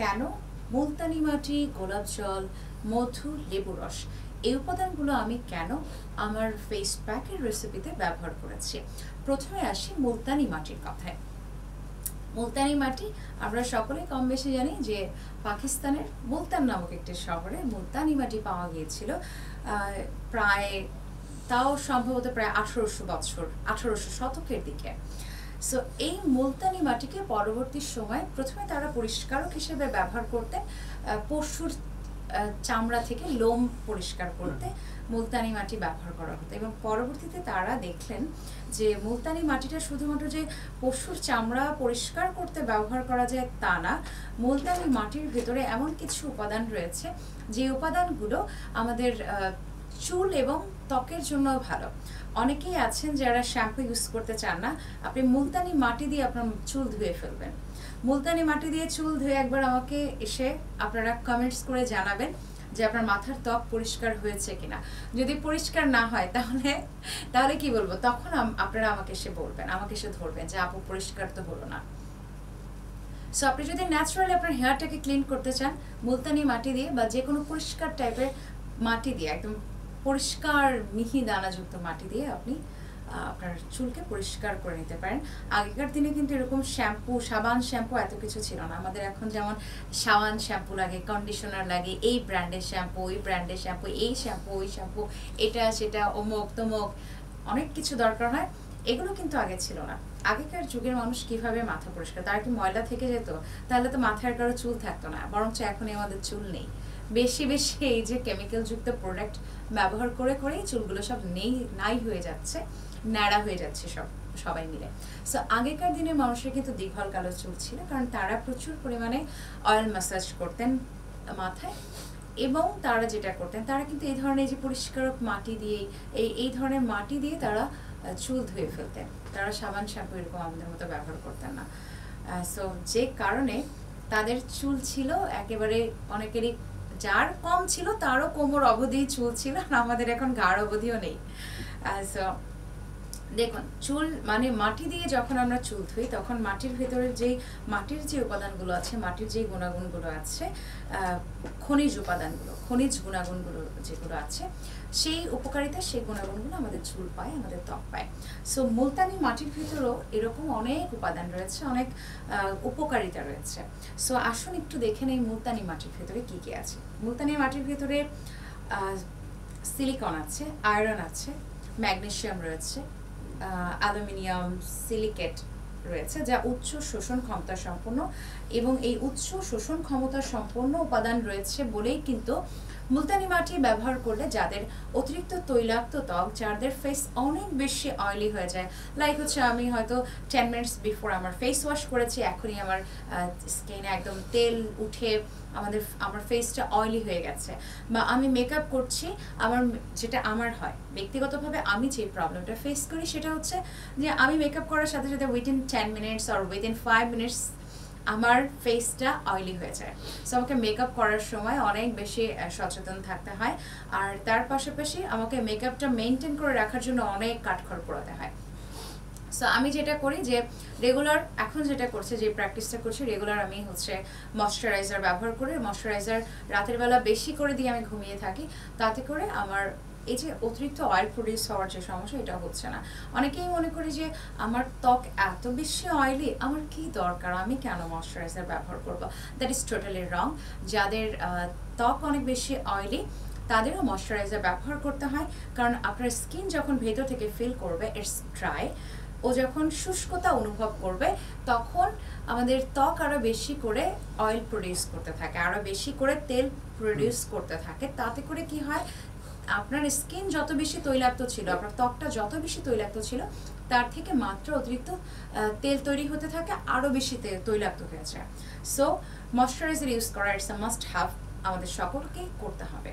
কেন মুলতানি মাটি, গোলাপ জল, মধু, লেবু রস এই উপাদানগুলো আমি কেন আমার ফেস প্যাকের রেসিপিতে ব্যবহার করেছি। প্রথমে আসি মুলতানি মাটির কথায়। মুলতানি মাটি আমরা সকলে কম বেশি জানি যে পাকিস্তানের মুলতান নামক একটি শহরে মুলতানি মাটি পাওয়া গিয়েছিল প্রায়, তাও সম্ভবত প্রায় 1800 শতকের দিকে। সো এই মুলতানি মাটিকে পরবর্তী সময় প্রথমে তারা পরিষ্কারক হিসেবে ব্যবহার করতেন, পশুর চামড়া থেকে লোম পরিষ্কার করতে মুলতানি মাটি ব্যবহার করা হতো, এবং পরবর্তীতে তারা দেখলেন যে মুলতানি মাটিটা শুধুমাত্র যে পশুর চামড়া পরিষ্কার করতে ব্যবহার করা যায় তা না, মুলতানি মাটির ভেতরে এমন কিছু উপাদান রয়েছে যে উপাদানগুলো আমাদের চুল এবং ত্বকের জন্য ভালো। অনেকেই আছেন যারা শ্যাম্পু ইউজ করতে চান না, আপনি মুলতানি মাটি দিয়ে আপনার চুল ধুয়ে ফেলবেন। মুলতানি মাটি দিয়ে চুল ধুয়ে একবার আমাকে এসে আপনারা কমেন্টস করে জানাবেন যে আপনার মাথার ত্বক পরিষ্কার হয়েছে কিনা। যদি পরিষ্কার না হয় তাহলে কি বলবো, তখন আপনারা আমাকে এসে বলবেন, আমাকে এসে ধরবেন যে আপু পরিষ্কার তো হলো না। সো আপনি যদি ন্যাচারালি আপনার হেয়ারটাকে ক্লিন করতে চান, মুলতানি মাটি দিয়ে বা যে কোনো পরিষ্কার টাইপের মাটি দিয়ে, একদম পরিষ্কার মিহি দানাযুক্ত মাটি দিয়ে আপনি আপনার চুলকে পরিষ্কার করে নিতে পারেন। আগেকার দিনে কিন্তু এরকম শ্যাম্পু, সাবান শ্যাম্পু এত কিছু ছিল না। আমাদের এখন যেমন সাবান শ্যাম্পু লাগে, কন্ডিশনার লাগে, এই ব্র্যান্ডের শ্যাম্পু, ওই ব্র্যান্ডের শ্যাম্পু, এই শ্যাম্পু, ওই শ্যাম্পু, এটা সেটা, অমুক তমুক, অনেক কিছু দরকার হয়। এগুলো কিন্তু আগে ছিল না। আগেকার যুগের মানুষ কিভাবে মাথা পরিষ্কার, তার কি ময়লা থেকে যেত? তাহলে তো মাথার কারো চুল থাকতো না, বরঞ্চ এখনই আমাদের চুল নেই। বেশি এই যে কেমিক্যাল যুক্ত প্রোডাক্ট ব্যবহার করে করেই চুলগুলো সব নাই হয়ে যাচ্ছে, ন্যাড়া হয়ে যাচ্ছে সবাই মিলে। সো আগেকার দিনের মানুষের কিন্তু দীঘল কালো চুল ছিল, কারণ তারা প্রচুর পরিমাণে অয়েল ম্যাসাজ করতেন মাথায়, এবং তারা যেটা করতেন, তারা কিন্তু এই ধরনের যে পরিষ্কারক মাটি দিয়ে, এই ধরনের মাটি দিয়ে তারা চুল ধুয়ে ফেলতেন। তারা সাবান শ্যাম্পু এরকম আমাদের মতো ব্যবহার করতেন না। সো যে কারণে তাদের চুল ছিল একেবারে, অনেকেরই যার কম ছিল তারও কোমর অবধি চুল ছিল, আমাদের এখন ঘাড় অবধিও নেই। সো দেখুন, চুল মানে মাটি দিয়ে যখন আমরা চুল ধুই, তখন মাটির ভেতরের মাটির যে উপাদানগুলো আছে, মাটির যে গুণাগুণগুলো আছে, খনিজ উপাদানগুলো, খনিজ গুণাগুণগুলো যেগুলো আছে, সেই উপকারিতা, সেই গুণাগুণগুলো আমাদের চুল পায়, আমাদের ত্বক পায়। সো মুলতানি মাটির ভিতরেও এরকম অনেক উপাদান রয়েছে, অনেক উপকারিতা রয়েছে। সো আসুন একটু দেখে নেই মুলতানি মাটির ভেতরে কি কি আছে। মুলতানি মাটির ভেতরে সিলিকন আছে, আয়রন আছে, ম্যাগনেসিয়াম রয়েছে, অ্যালুমিনিয়াম সিলিকেট রয়েছে, যা উচ্চ শোষণ ক্ষমতা সম্পন্ন, এবং এই উচ্চ শোষণ ক্ষমতা সম্পন্ন উপাদান রয়েছে বলেই কিন্তু মুলতানি মাটি ব্যবহার করলে যাদের অতিরিক্ত তৈলাক্ত ত্বক, যাদের ফেস অনেক বেশি অয়েলি হয়ে যায়, লাইক হচ্ছে আমি হয়তো 10 মিনিটস বিফোর আমার ফেস ওয়াশ করেছি, এখনই আমার স্কিনে একদম তেল উঠে আমার ফেসটা অয়েলি হয়ে গেছে, বা আমি মেকআপ করছি, যেটা আমার হয় ব্যক্তিগতভাবে, আমি যে প্রবলেমটা ফেস করি সেটা হচ্ছে যে আমি মেকআপ করার সাথে সাথে within 10 minutes or within 5 minutes আমার ফেসটা অয়েলি হয়ে যায়। সো আমাকে মেকআপ করার সময় অনেক বেশি সচেতন থাকতে হয়, আর তার পাশাপাশি আমাকে মেকআপটা মেনটেন করে রাখার জন্য অনেক কাঠখড় পোড়াতে হয়। সো আমি যেটা করি যে রেগুলার, এখন যেটা করছি, যে প্র্যাকটিসটা করছি, রেগুলার আমি হচ্ছে ময়শ্চারাইজার ব্যবহার করে, ময়শ্চারাইজার রাতের বেলা বেশি করে দিয়ে আমি ঘুমিয়ে থাকি, তাতে করে আমার এই যে অতিরিক্ত অয়েল প্রডিউস হওয়ার যে সমস্যা, এটা হচ্ছে না। অনেকেই মনে করি যে আমার ত্বক এত বেশি অয়েলি, আমার কি দরকার, আমি কেন ময়শ্চারাইজার ব্যবহার করবো? দ্যাট ইজ টোটালি রং। যাদের ত্বক অনেক বেশি অয়েলি, তাদেরও ময়শ্চারাইজার ব্যবহার করতে হয়, কারণ আপনার স্কিন যখন ভেতর থেকে ফিল করবে ইটস ড্রাই, ও যখন শুষ্কতা অনুভব করবে, তখন আমাদের ত্বক আরও বেশি করে অয়েল প্রডিউস করতে থাকে, আরও বেশি করে তেল প্রডিউস করতে থাকে। তাতে করে কি হয়, আপনার স্কিন যত বেশি তৈলাক্ত ছিল, আপনার ত্বকটা যত বেশি তৈলাক্ত ছিল, তার থেকে মাত্রা অতিরিক্ত তেল তৈরি হতে থাকে, আরও বেশি তৈলাক্ত হয়ে যায়। সো ময়শ্চারাইজার ইউজ করা ইটস আ মাস্ট হ্যাভ, আমাদের সকলকেই করতে হবে।